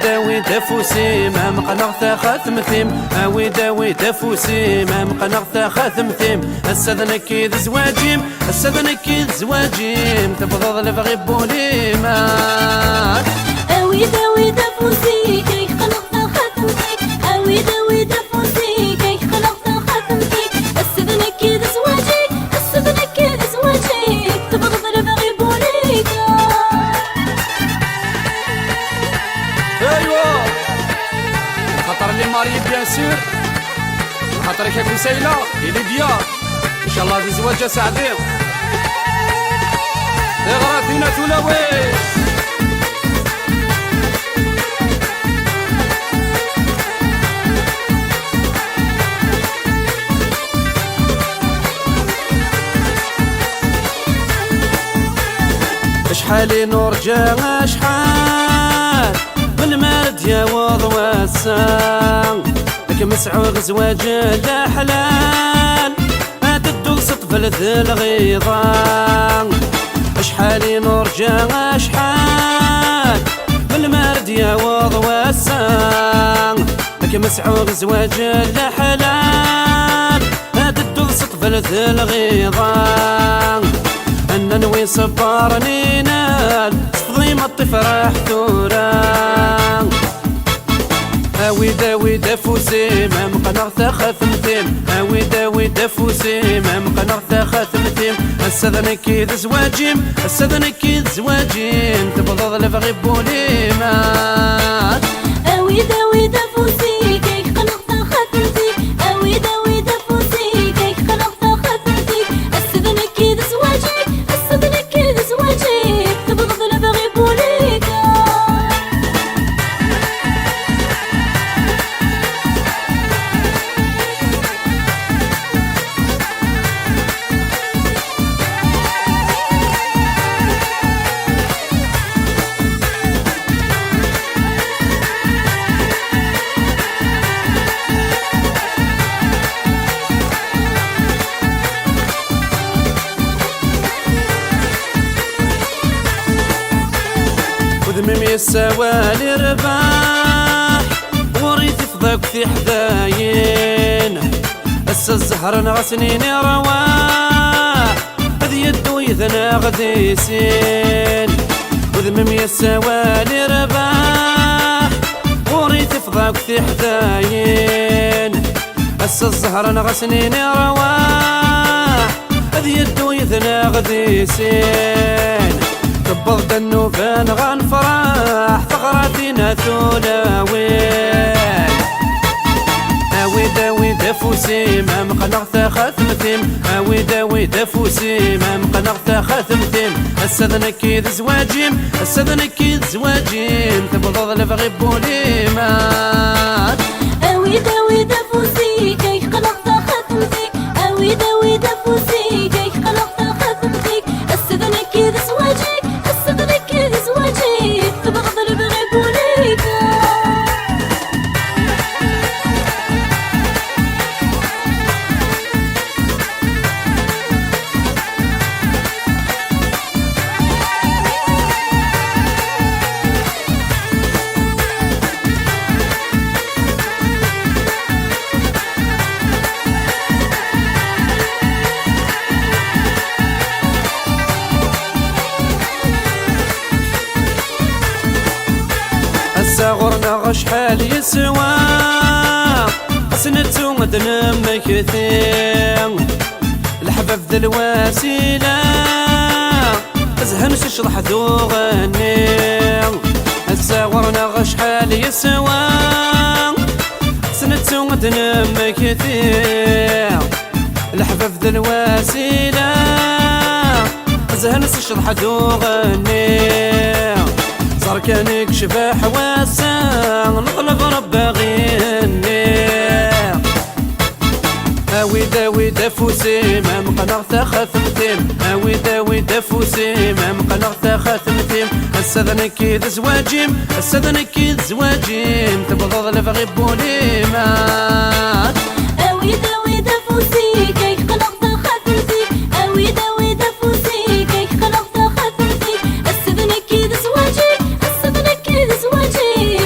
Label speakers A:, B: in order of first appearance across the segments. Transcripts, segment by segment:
A: داوي دافوسي ما مقنغ خاتم ثيم داوي دافوسي ما مقنغ خاتم ثيم السذن كيد زواجيم السذن كيد زواجيم تبضض لفغي بوليمات
B: داوي دافوسي كي خلقت خاتم ثيم داوي دافوسي كي خلقت خاتم ثيم السذن كيد زواجي السذن كيد زواجي تبضض لفغي بوليمات.
A: ايوا خاطر لي ماري بيان سور خاطر كيف سيلة إلي ديار إن شاء الله دي زواجة سعدين إغراثينا تولاوي شحالي نرجع شحال بالمرد يا وضوى السام لك مسعود زواج الأحلال ما تدوس طفل ذي الغيظان شحالي نرجع شحال بالمرد يا وضوى السام لك مسعود زواج الأحلال ما تدوس طفل ذي الغيظان أنا نوي صبرني نال صفضي ما الطفرح ثوران داوي دافوسي ما مقنغ خاتم ثيم داوي دافوسي ما مقنغ خاتم ثيم السذن كيد زواجيم السذن كيد زواجيم تبضض لفغي بوليمات
B: داوي دافوسي كي خلقت خاتم ثيم داوي دافوسي كي خلقت خاتم ثيم السذن كيد زواجي السذن كيد زواجي تبضض لفغي بوليمات.
A: ذممي السوالي رباح وريت فضاك في حداين هسا الزهر نغسنيني رواح هذ يدو يذنا غديسين وذممي السوالي رباح وريت فضاك في حداين هسا الزهر نغسنيني رواح هذ يدو يذنا غديسين قبضت النوفان غنفرح ثغراتنا ثولاوين داوي دافوسي ما مقنغ خاتم ثيم داوي دافوسي ما مقنغ خاتم ثيم السذن كيد زواجيم السذن كيد زواجيم تبضض لفغي بوليمات
B: داوي دافوسي كي خلقت خاتم ثيم داوي دافوسي كي خلقت خاتم ثيم السذن كيد زواجي السذن كيد زواجي تبغض البغي بوليمات.
A: غرنا شحال يسوى سنتو مدن مكثير الحباب ذا الوسيلة زهن شرح ذو غني هسا غرنا شحال يسوى سنتو مدن مكثير الحباب ذا الوسيلة زهن شرح ذو غني صار كان يكشف حواسه نطلب ربي غيني داوي دافوسي ما مقنغ خاتم ثيم داوي دافوسي ما مقنغ خاتم ثيم السذن كيد زواجيم السذن كيد زواجيم تبضض لفغي بوليمات
B: داوي دافوسي كي خلقت خاتم ثيم داوي دافوسي كي خلقت خاتم ثيم السذن كيد زواجي السذن كيد زواجي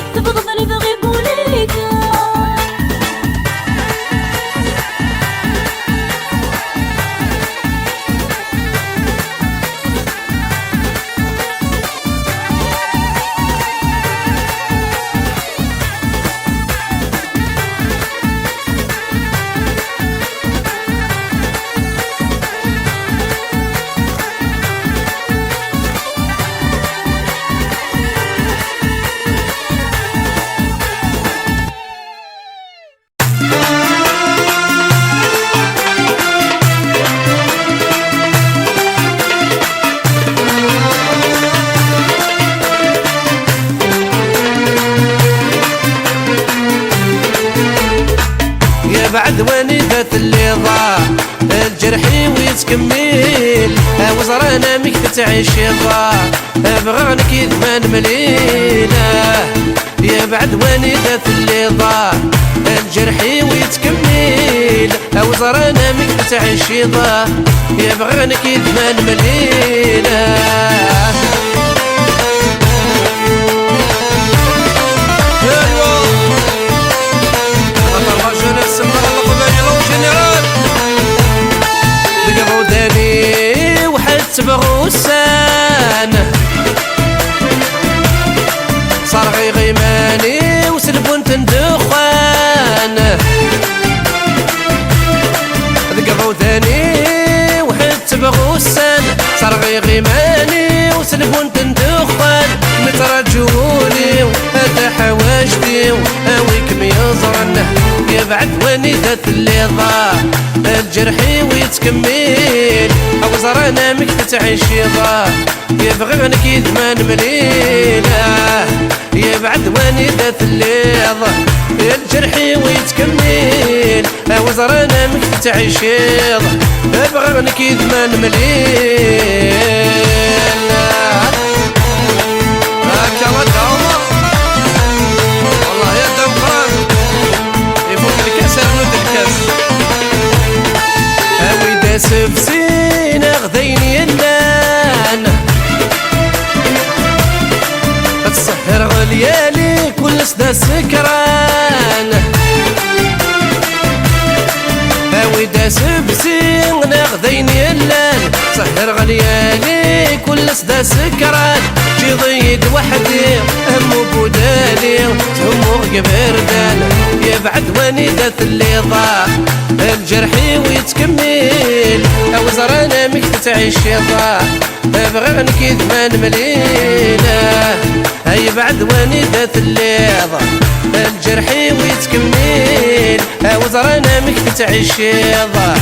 A: بعد واني ذات اللي ضاع الجرحي ويتكمل وزرانا ميك تعيش ضاع بغانك يذمان مليله يا بعد واني ذات اللي ضاع الجرحي ويتكمل وزرانا ميك تعيش ضاع يا بغانك يذمان مليله بغوسان صار غيماني وسلبون تندخان ذقبو ثاني وحدت بغوسان صار غيماني وسلبون تندخان مترجوني وهذا حواجتي وهاويكم يزرن يا بعد واني ذات اللي ضاع الجرحي ويتكمل وزرانا مك تعيش ضاع يبغي غنك يذمان مليله يا بعد واني ذات اللي ضاع الجرحي ويتكمل وزرانا مك تعيش ضاع يبغي غنك يذمان مليله هكا ودعوه والله يا دمقران يفوق الكاس هنود الكاس هاوي داس بسينا غديني اللان تسهر غليالي كل سدا سكران هاوي داس بسينا غديني اللان تسهر غليالي كل سدا سكران جي ضيد وحدي همو بودالي همو قبردان يا بعد واني ذات اللي ضاع الجرحي ويتكمل وزرانا ميك تعيش ضاع بغي غنك يذمان مليله هاي بعد واني ذات اللي ضاع الجرحي ويتكمل وزرانا ميك تعيش ضاع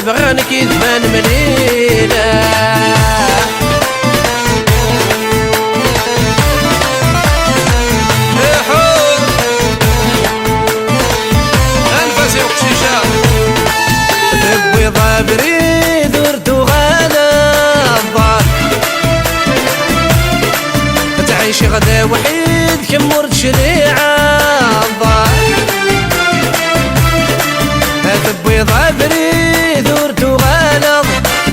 A: بغي غنك يذمان مليله بريد ورد وغالا الضار تعيش غدا وحيد كم ورد شريعة الضار بيضا بريد ورد وغالا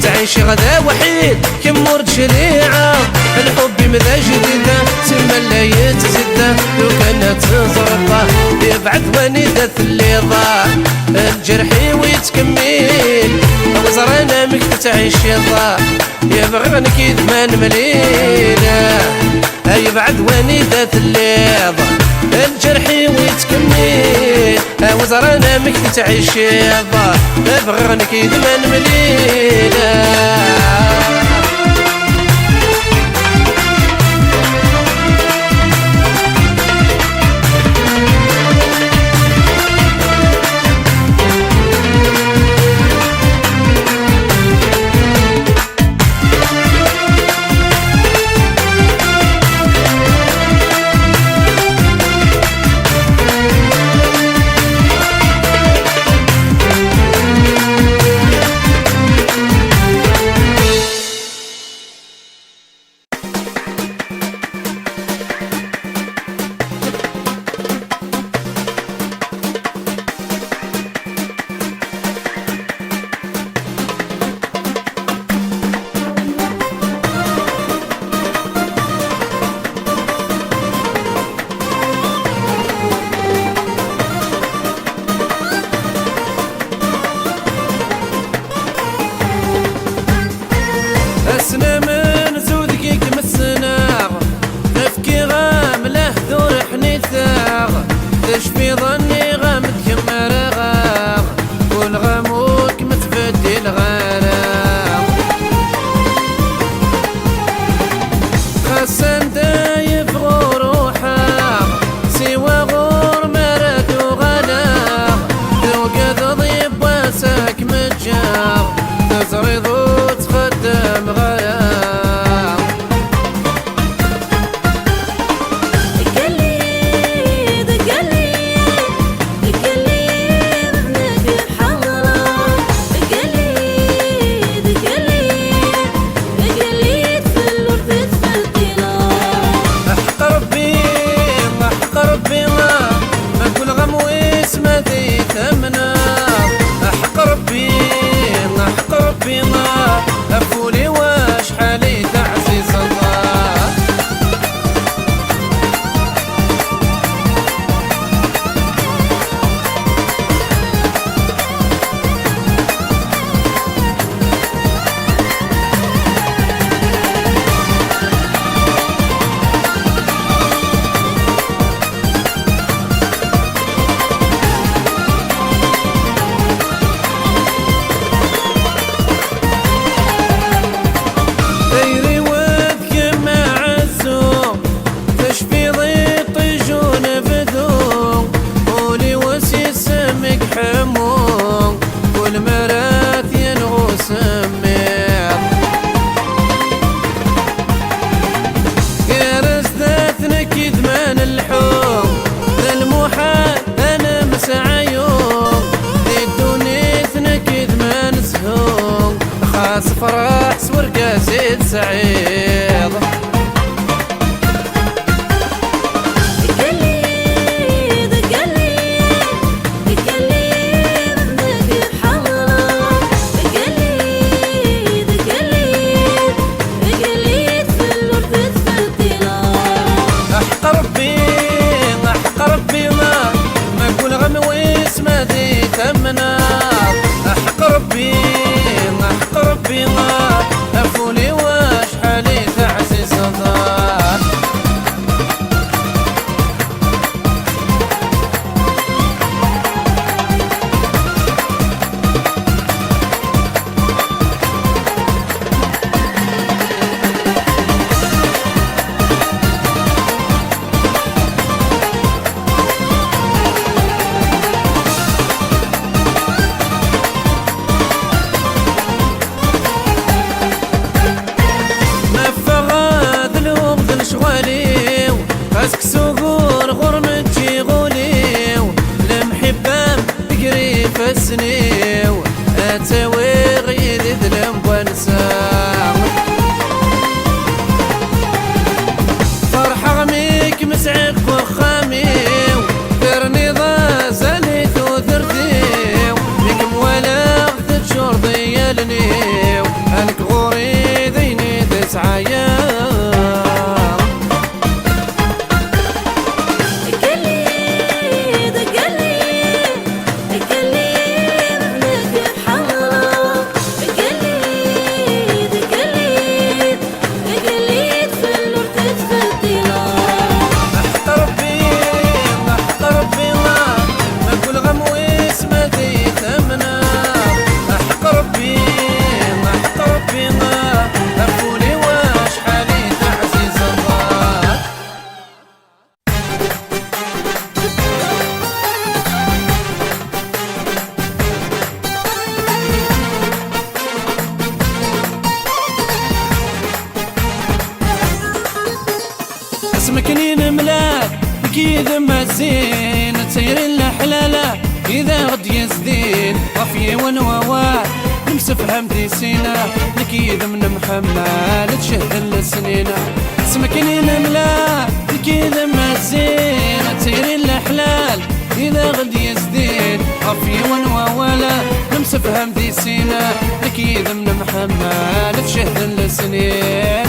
A: تعيش غدا وحيد كم ورد شريعة الحب مذا جديدة سما لا يتزد لو كانت زرطة يبعد واني ذات اللي ضاع الجرحي ويتكمل وزرانا مك تعيش ضاع يبغي غنك يذمان مليله هاي بعد واني ذات اللي ضاع الجرحي ويتكمل وزرانا مك تعيش ضاع يبغي غنك يذمان مليله ربي ما أفولي واش حالي تعزيز الله. فرح سورقة زيد سعيد أحق ربي ما أقول غمويس ما دي تمنا. أحق ربي ما أفولي واش حالي تعزيز الله. خاسك سوغور غرمتي غوليو المحبام تقري فسنيو أتاوي غير ذلم ونسام. فرحة غميك مسعك وخاميو كرني ضا زاليت وثرتيو بك مولا غثت شرطي يالنيو أنك غوري ذيني تسعايا. اسمكنين ملاك اكيد ما زين تسير الحلالة اذا غد يزدين طفي ونووات نمسفهم دي سينا اكيد من محمد تشهد السنينة. اسمكنين ملاك اكيد ما زين تسير الحلال اذا غد يزدين طفي ونووات نمسفهم دي سينا اكيد من محمد تشهد السنين.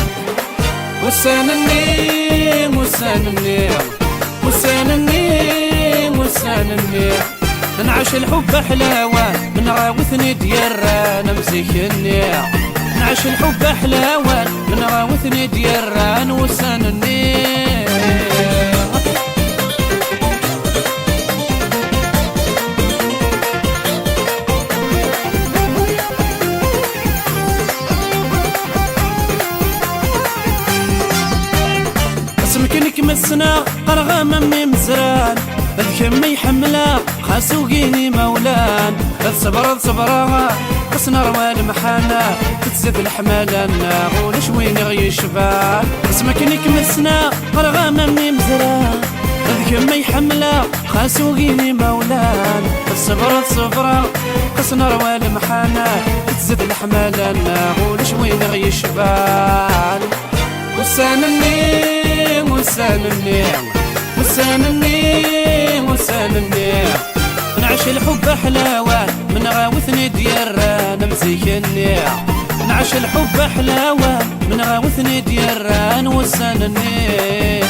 A: وسانني نعيش الحب حلاوة من راوثني ديران مسكني. نعيش الحب حلاوة من راوثني ديران وسانني. اسمكنك مسنا قرغة ممي مزران الكمي حملة خاسوقيني مولان صبرا قصنا روال محانا تتزاد الحمالة ناغول شوين غي شبان. اسمكنك مسنا قرغة ممي مزران الكمي حملة خاسوقيني مولان صبرا قصنا روال محانا تتزاد الحمالة ناغول شوين غي شبان. وسانني نعيش الحب حلاوة من غاوثني ديران مزيكني نعيش الحب حلاوة من غاوثني ديران وسنني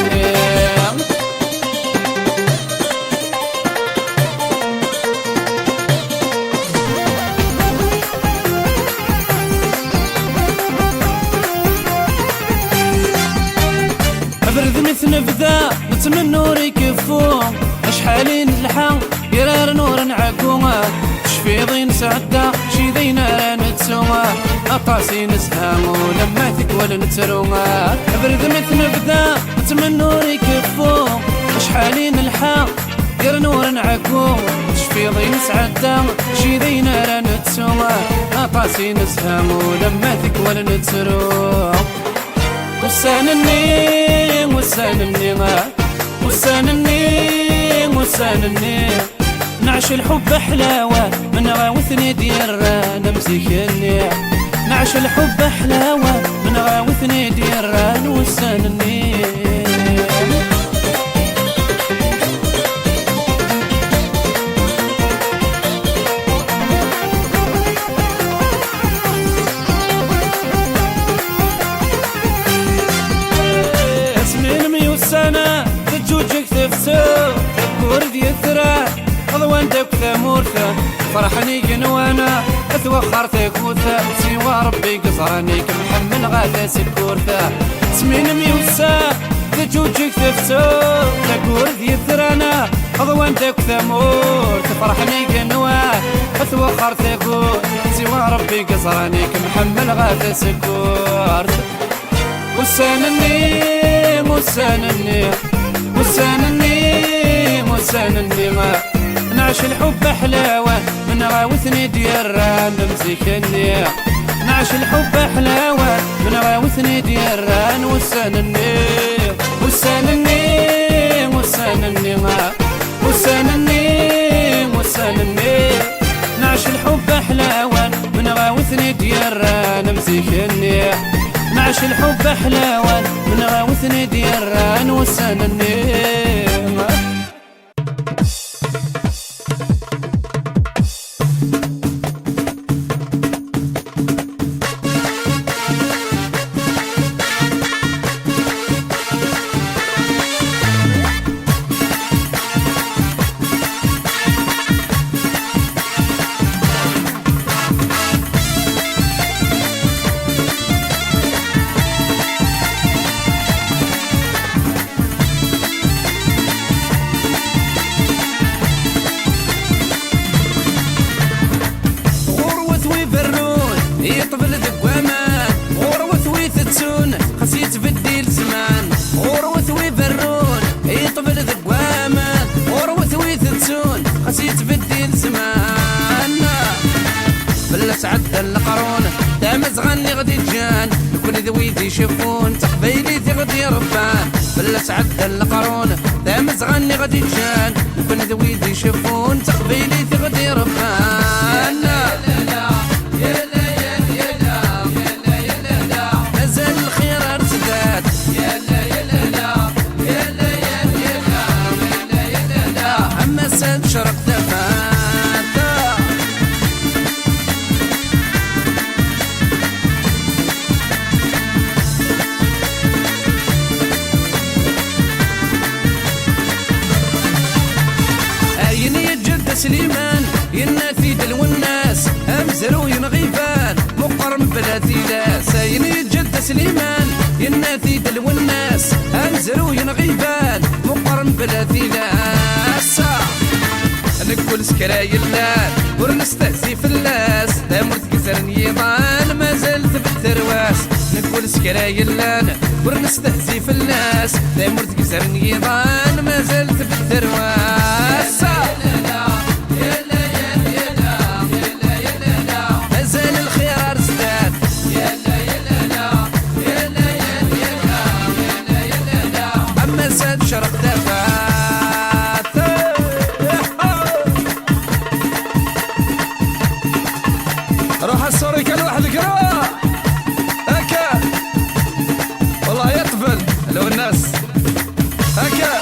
A: برد مثل نبدا نتمنى يكفو اشحالين الحا قرار نور نعقوما شفي ضين سعدا شي ذينا راه نتسوما اطاسي نسهام ولما ثقول نتروما برد مثل نبدا نتمنى يكفو اشحالين الحا قرار نور نعقوما شفي ضين سعدا شي ذينا راه نتسوما اطاسي نسهام ولما ثقول نتروما وسانني وسانني وسانني وسانني نعيش الحب حلاوة من غاوثني ديران مزيكني نعيش الحب حلاوة من غاوثني ديران وسانني سنة تجوجك تفسو ورد يثرى غضوان داك ثمورثة فرحني جنوانا اتوخرتك وثا سوى ربي قصراني كمحمل غاثا سكورثة سمين ميوسا تجوجك تفسو ورد يثرانا غضوان داك ثمورثة فرحني جنوانا اتوخرتك سوى ربي قصراني كمحمل غاثا سكورثة وسانني وسانني وسانني وسانني نعيش الحب حلاوة من غاوثني ديران مزيكني نعيش الحب حلاوة من غاوثني ديران وسانني وسانني وسانني وسانني وسانني نعيش الحب حلاوة من غاوثني ديران مزيكني نعيش الحب حلاوة من غاوثني ديران وسانني يطبل ذقوامان غروث ويثتسون خسيت بديل زمان غروث ويبرون يطبل ذقوامان غروث ويثتسون خسيت بديل زمان بلا سعد القرون دامز غني غدي جان كل ذويدي يشوفون تقبيلي ثغدي ربان بلا سعد القرون دامز غني غدي جان كل ذويدي يشوفون تقبيلي ثغدي ربان شرق ثفاتا عيني الجد سليمان يناثي دلو الناس امزرو ينغيبان مقرم بلادي لاس عيني الجد سليمان يناثي دلو الناس امزرو ينغيبان مقرم بلادي لاس نقول سكراي اللان ورنستهزي في اللاس دامرت كسر نيضان ما زلت بالترواس نقول سكراي اللان ورنستهزي في اللاس دامرت كسر نيضان ما زلت بالترواس مازال الخيار ازداد اما زاد شرق دفا روح السوري كان وحدك روح هكا والله يطبل لو الناس هكا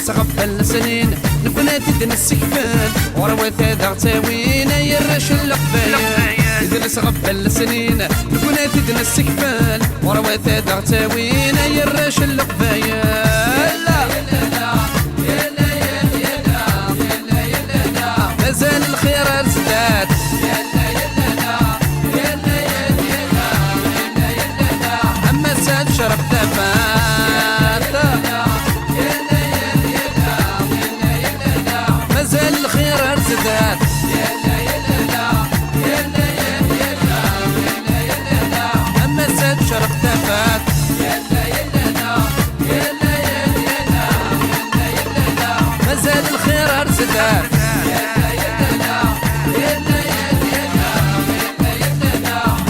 A: يدرس غبل سنين نبناتي دنس كفان وروات هذا غتاوينا يرش اللقبايا يدرس غبل سنين نبناتي دنس كفان وروات هذا غتاوينا يرش اللقبايا مازال الخير ازداد اما ساد شرب تفات مازال الخير ازداد اما ساد شرب تفات مازال الخير ازداد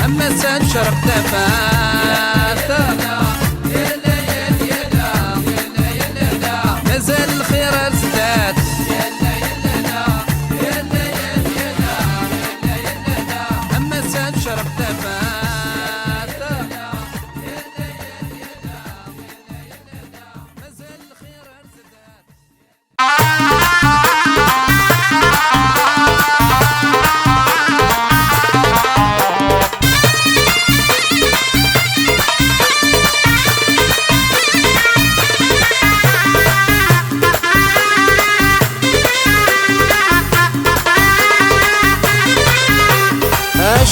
A: أما ساد شرب تفات مازال الخير ازداد أما ساد شرب تفات مازال الخير ازداد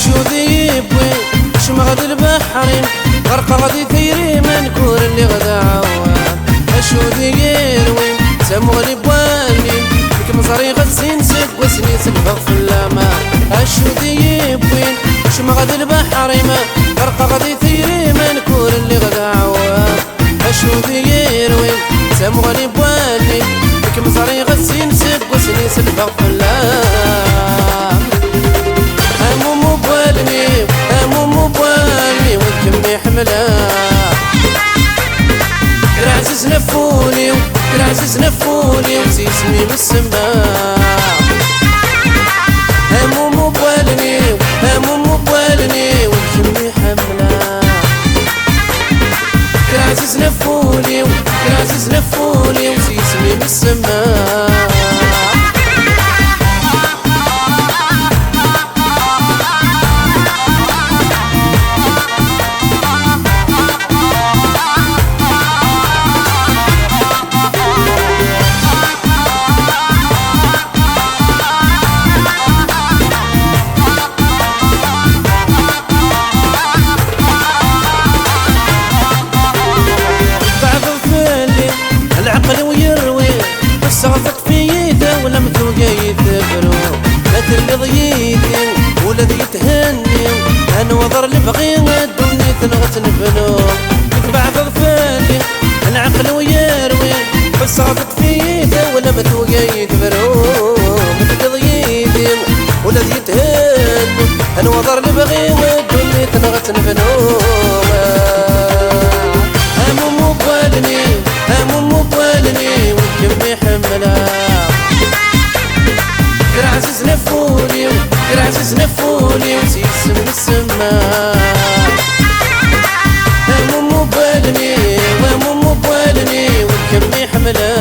A: شو ذيبوي شمغد البحرين غرق غدي ثيري منكور اللي غدا عوام شو ذيروي سمغلي بواني لك مزري غسين سك وسني سلفغ في اللامان شو ذيبوي شمغد البحرين غرق غدي ثيري منكور اللي غدا عوام شو ذيروي سمغلي بواني لك مزري غسين سك وسني سلفغ في اللامان هموم بوالني هموم بوالني والكمي حملة كرعزز نفوني كرعزز نفوني وزيسني بالسماء هموم بوالني هموم بوالني والكمي حملة كرعزز نفوني كرعزز نفوني وزيسني بالسماء العقل ويروي والصغفت في يده ولم توقع يثبرو لا اللي ضييتي ولا ذي يتهني انا وضر اللي بغي الدنيا تنغت نبنو يتبع غفالي العقل ويروي والصغفت في يده ولم توقع يثبرو لا ضييتي ولا ذي يتهني انا وضر اللي بغي الدنيا تنغت نبنو هموم بوالني هموم بوالني والكمي حملة كرعزز نفوني كرعزز نفوني وزيس من السماء هموم بوالني وهموم بوالني والكمي حملة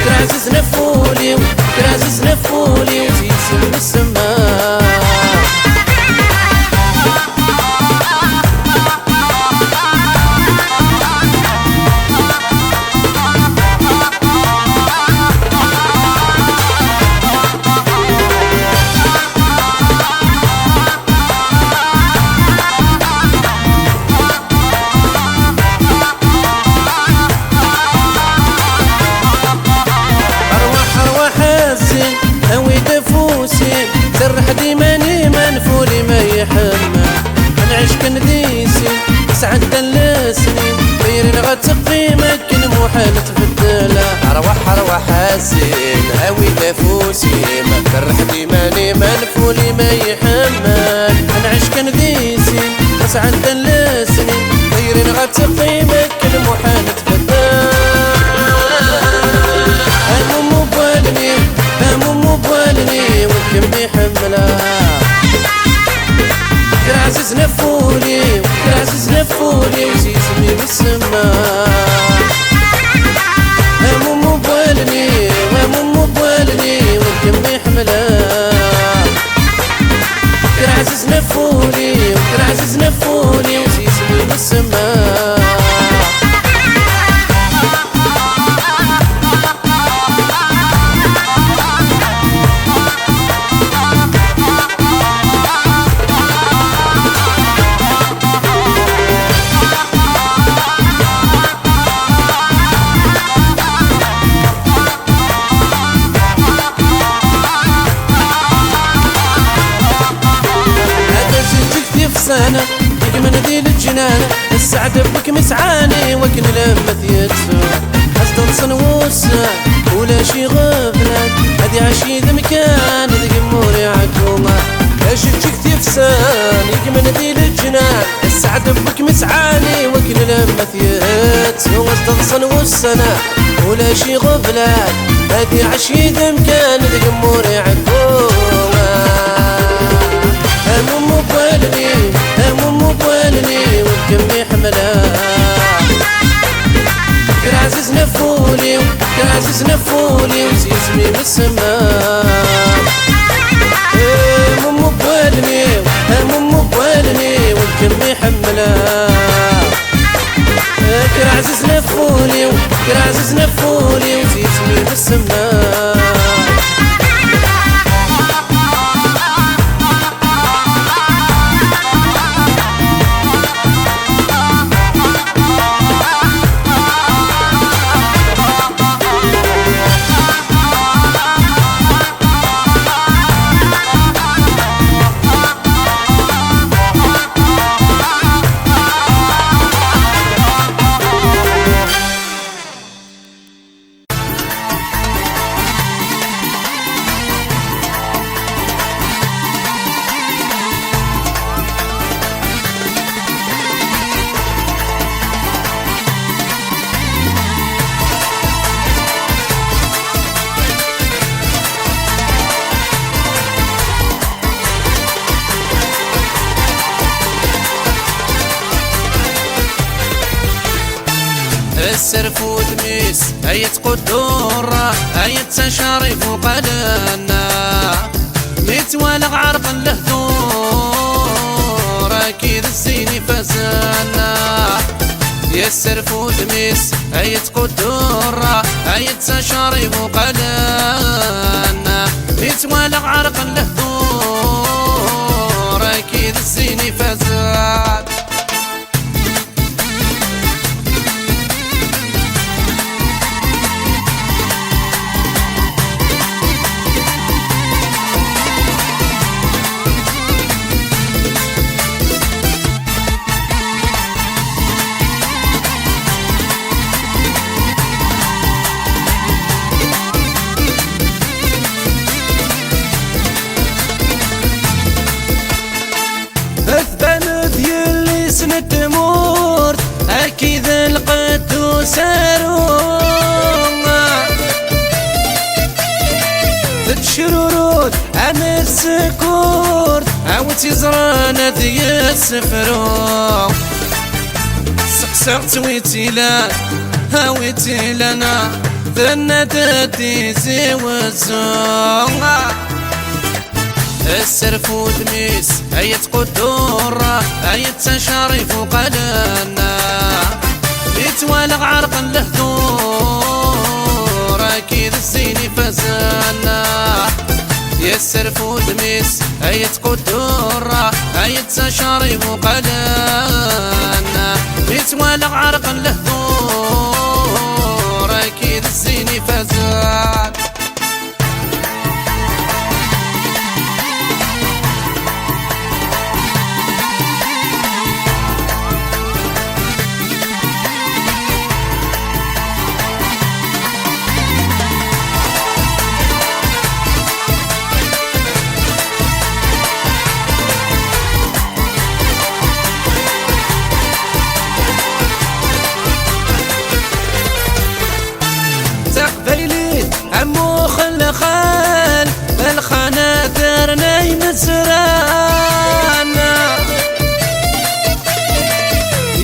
A: كرعزز نفوني كرعزز نفوني وزيس من السماء سرح ديماني منفولي ما يحمى نعيش كنديسي سعد دلسني خيرين غتقي مكن محال تبدلا روح روح حاسين هاوي نفوسي ما سرح ديماني منفولي ما يحمى نعيش كنديسي سعد دلسني خيرين غتقي مكن محال تبدلا هموم بوالني هموم بوالني والكمي حملة كرعزز نفولي كرعزز نفولي وزيزني بالسماء السنة يكمن ذي الجنان السعد بك مسعاني وكن لما ثيتسو أصدر صنووسا ولا شي غفلات هادي عشي ذا مكان ذي قموري عكومة أشتشك ثيفسان يكمن ذي الجنان السعد بك مسعاني وكن لما ثيتسو أصدر صنووسا ولا شي غفلات هادي عشي ذا مكان ذي قموري عكومة هموم مبوالني هموم مبوالني والكمي حملها كان عزيز نفولي كان عزيز نفولي وسيسمي بالسماء هموم مبوالني هموم مبوالني والكمي حملها كان عزيز نفولي كان عزيز نفولي وسيسمي بالسماء السرف وتميس هيت قدورة هيت تشارف وقدنا متوالغ عرق لهدور أكيد الزيني فزنا يا السرف وتميس هيت قدورة هيت تشارف وقدنا متوالغ عرق لهدور أكيد الزيني فزنا تمور أكيد لقيتو ساروما تتشرورود أنا السكور أو تزرانا ذي السفرو سقسقت ويتيلان هاويتي لنا ذنا دادي زي وزوما السرف وتميس هيت قدورة هيت تشارف وقدنا يتوالغ عرق لهدور أكيد الزيني فزنا يا السرف وتميس هيت قدورة هيت تشارف وقدنا يتوالغ عرق لهدور أكيد الزيني فزنا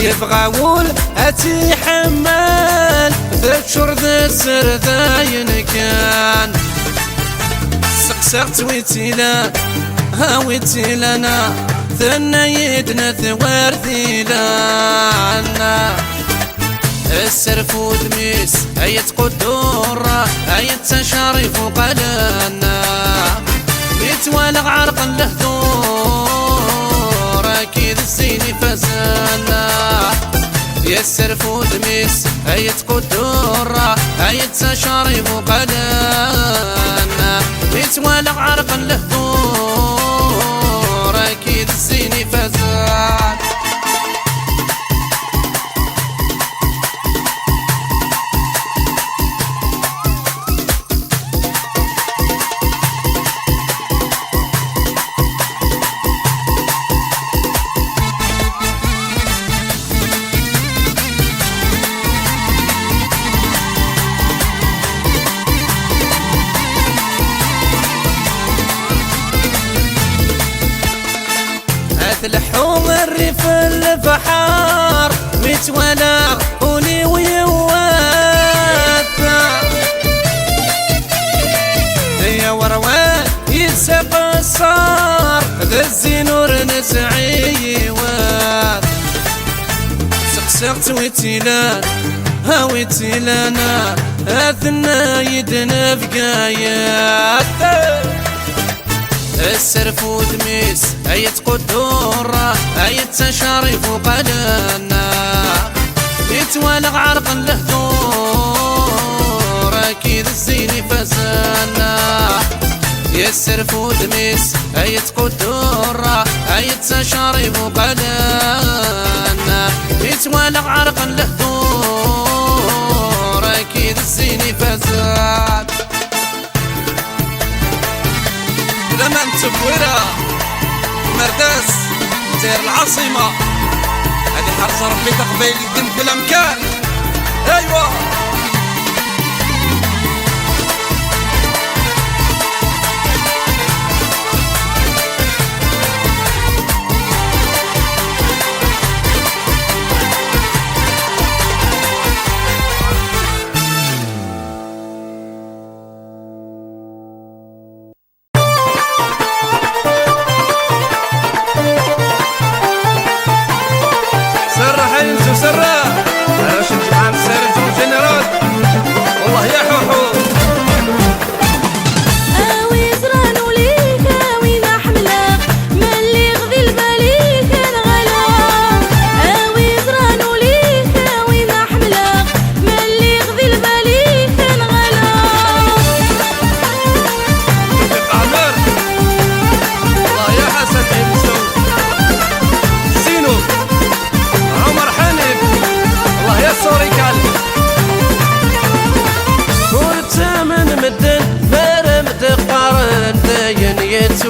A: يبغاول أتي حمال ذكر ذا السر ذاين كان سقسقت ويتيلا هاويتي لنا ثنا يدنا ثوارثي لنا السرف ودميس هيت قدورة هيت تشارف وقدنا يتوالغ عرق لهدور أكيد الزيني فزنا يا السرف ودميس هيت قدورة هيت تشارف وقدنا يتوالغ عرق لهدور أكيد الزيني فزنا تلحو الريف البحار متولى قولي ويواتا يا وروان يسق الصار ذا الزينور نسعيوات سقسقت ويتيلان هاويتيلانا اثنا يدنا بقايات السرف ودميس ايت قدورة ايت تشاريف وقلانا يتوالغ عرق لهدور اكيد الزيني فزانا يا السرف ودميس ايت قدورة ايت تشاريف وقلانا يتوالغ عرق لهدور اكيد الزيني فزان لما نتبورا مرداس دير العاصمة هذه حرص ربي تقبيل الدم في الأمكان. أيوة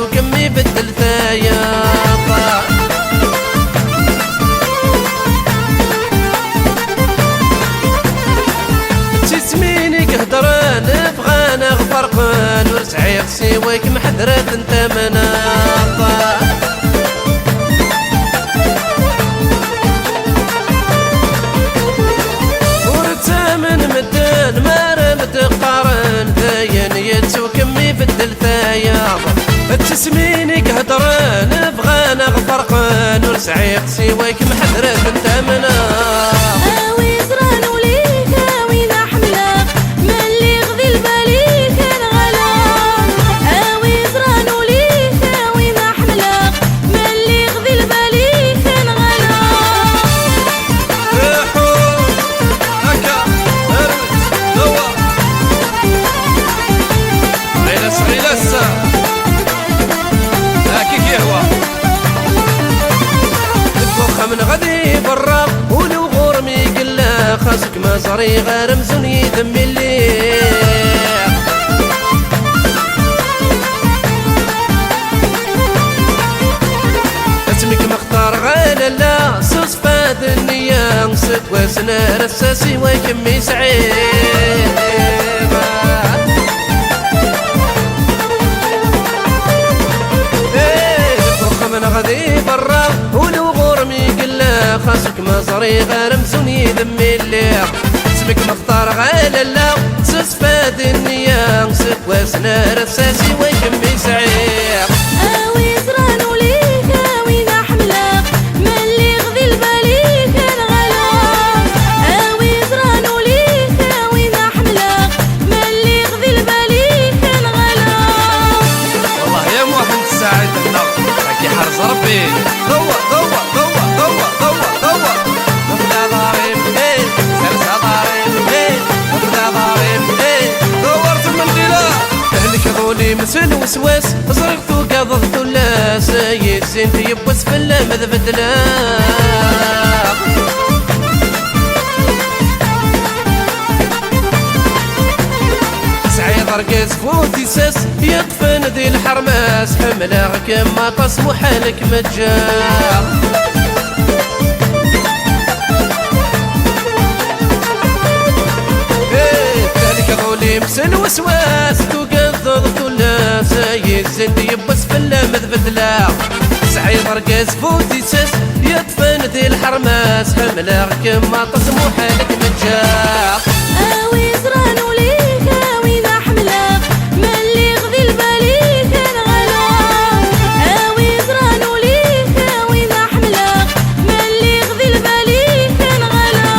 A: وكمي بدل ثيابا تسميني قهدران بغانا غفرقان ورسعي خسيويك محدرات انت مناطا ورتامن مدان مارم تقارن ثيان يتسو كمي بدل ثيابا تسميني قهدران بغانا غفرقان ورسعي خسيويك محدرات انت مناطا من غدي برا ولو غرمي قلا خاصك ما صري غير مزوني دمي الليل اسمك مختار غير لا سوس فاد النية نصد وسنا رساسي ويكمي سعيد من غدي برا ولو غرمي قلا خاصك ما صري غير مزوني دمي الليل اسمك مختار غير لا سوس فاد النية نصد وسنا رساسي ويكمي سعيد ربي ضوى ضوى ضوى ضوى ضوى ضوى نبدا ضارب ايه سلسة ضارب ايه نبدا ضارب ايه دورت المنديلة اهلك ذولي مسل وسواس صرفت وقضضت ولا سيد زين يبوس في اللمذ بدلا رقص فوتي ساس يطفن ذي الحرماس حمله كما تصمو حالك متجاه ذلك ذولي مسل وسواس توقف ضغط ولا سايس زين يبس في اللمذ بدلا سعيد مركز فوتيسس يطفن ذي الحرماس حملة كما تصمو حالك متجاق
B: اوي زران وليك اوي ذا حملة ملي غذي الباليك نغلا اوي زران وليك اوي ذا حملة ملي غذي الباليك نغلا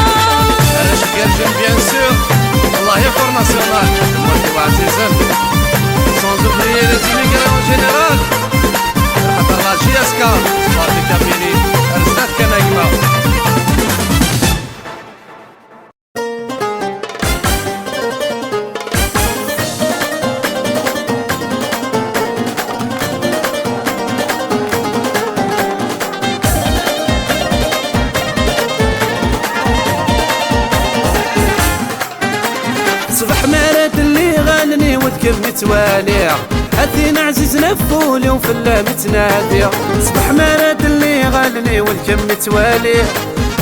A: انا شكر جيم بيان سور الله يغفر ناصرنا موالي وعزيزا sans oublier les immigrés en général خاطر لا جي اس كا صافي كاملين رزقات كنايمة صبح مرات اللي غنني وذكرني تواليع أثينا عزيز نفولي وفلا متنادية صبح مرات اللي غنني والكم تواليع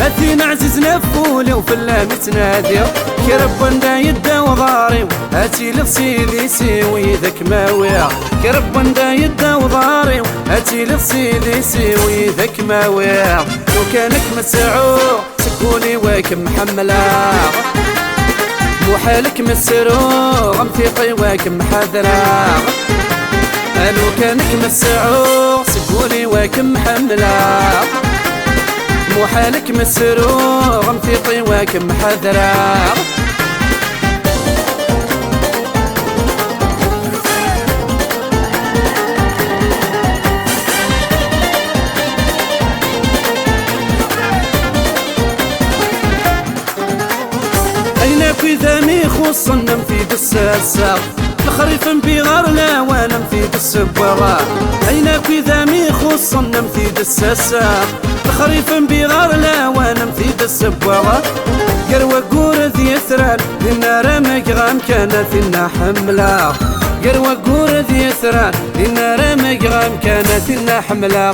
A: أثينا عزيز نفولي وفلا متنادية كي ربنا يدا وضاري هاتي لغسيدي سيوي ذاك ماويع كي ربنا يدا وضاري هاتي لغسيدي سيوي ذاك ماويع لو كانك مسعو سكولي واكم محملة وحالك مسرو غمثيقي واكم حذرا لو كانك مسعو سقولي واكم حملا وحالك مسرو غمثيقي واكم حذرا في ثامي خصنا في دساسة الخريف بغار لا وانا في دسبوغا اين في ثامي خصنا في دساسة الخريف بغار لا وانا في دسبوغا قروى قور ذي ثران النار مقغام كانت لنا حملة قروى قور ذي ثران النار مقغام كانت لنا حملة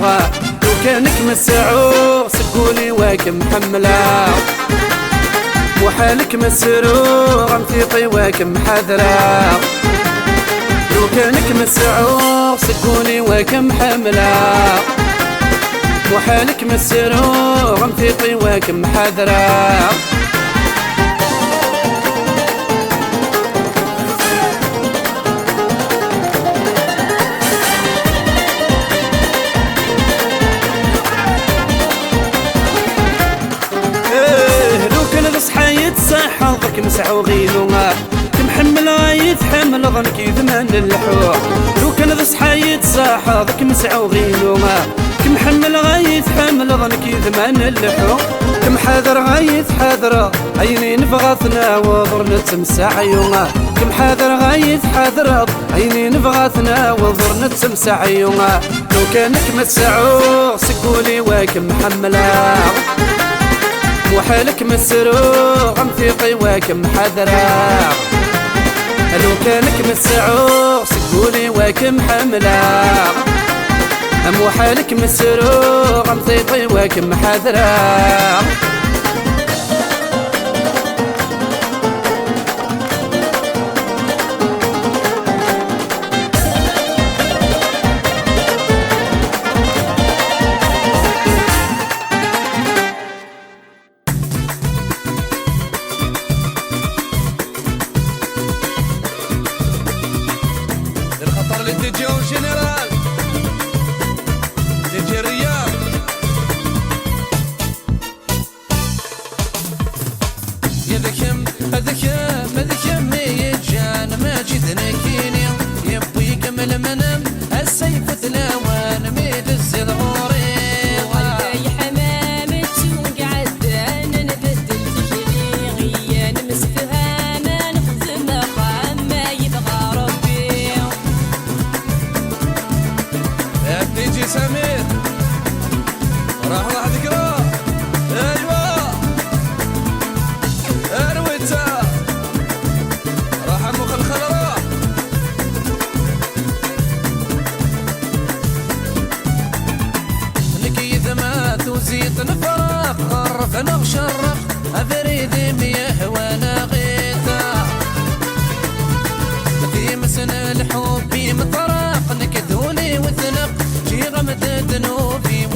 A: لو كانك مسعو سقولي واكم حملة وحالك مسرو غمثيقي واكم حذرا لو كانك مسعو سكوني واكم حملا وحالك مسرو غمثيقي واكم حذرا حظك مسعو غيلوما كمحمل غايث حمل ظنك يذمن اللحوح لو كان ذا صحايد صاحظك مسعو غيلوما كمحمل غايث حمل ظنك يذمن اللحوح كم حاذر غايث حاذر عيني نبغاثنا وضر نتمسع يوما كم حاذر غايث حاذر عيني نبغاثنا وضر نتمسع يوما لو كانك مسعو سقولي واكم محملا وحالك مسرو غمثيقي واكم حذرا لو كانك مسعو سقولي واكم حملا وحالك مسرو غمثيقي واكم حذرا تجي اون جنرال تجي الرياض يذكم هذكم يجان ما جدنا كيني يبوي يكمل منام السيف ثلاوان ميد الزغوري
B: والباي حمام تونقعد انا نبدل فكري غيان مسفها ما نخزم خام ما يبغى ربي
A: تيجي سمير راح تقرا ايوه ارويتا راح مخ الخضراء نكي ذمات وزيت نفرق غرف نغشرق افريد مياه وانا غيتا في مسنا الحب مطرق نكذولي وثنق شي غمد ذنوبي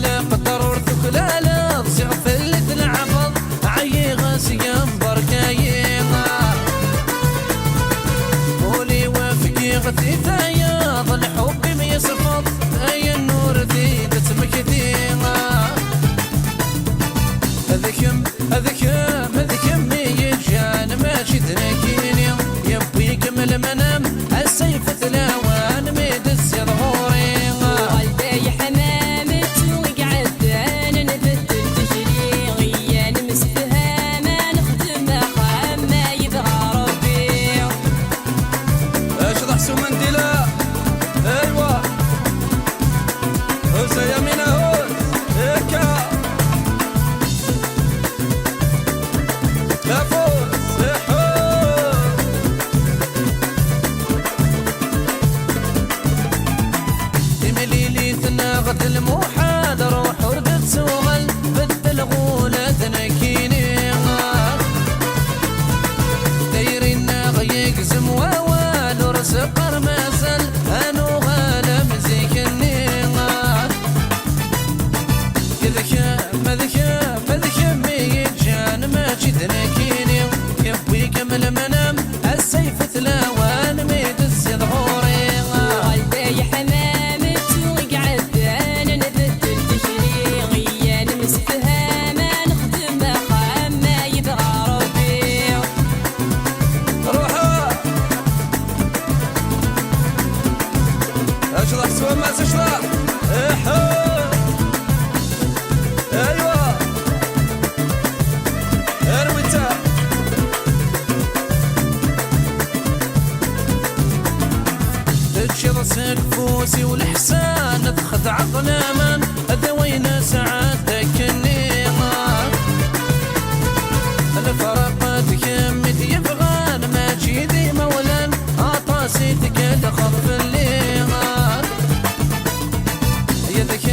A: لا قدر ورثك لا لا ضسيغ ثلث العبض عي غاسي بركايينا قولي وافقي غثي ثايا ظل حبي ما يصفض اي النور ذي تتمكثينا هذكم يجان ماشي ذنكيني يبوي كمل منام السيف تلاوان ميدس ظهوري
B: والدي حمامت وقعد انا نبت التشريع غيان مسفها ما نخدم خام ما يبغى ربي
A: اشرح سمندلا ايوا هز يمينه هز هيكا لا فوز تمليلي تناغد الموحد روح وردت سوغل بدل غولة تنكيني دايرين غيق زمواوال ورسقر مازال انو غالا مزيكني مذكم ميجان ماشي تنكيني يبوي كمل منام السيف تلاوان ميدس ظهوري
B: والدي حمامت وقعد انا نبت التشريع غيان مسفها ما نخدم خام ما يبغى ربي
A: روحا اشرح سوى ما تشرح احا ايوه ارويتا تجي راسك فوسي والحسان تخذ عقل امان ذوين سعادتك النيمه الفرق تكمت يبغان ما جيدي مولان عطاسيتك دخل في الليغان يدك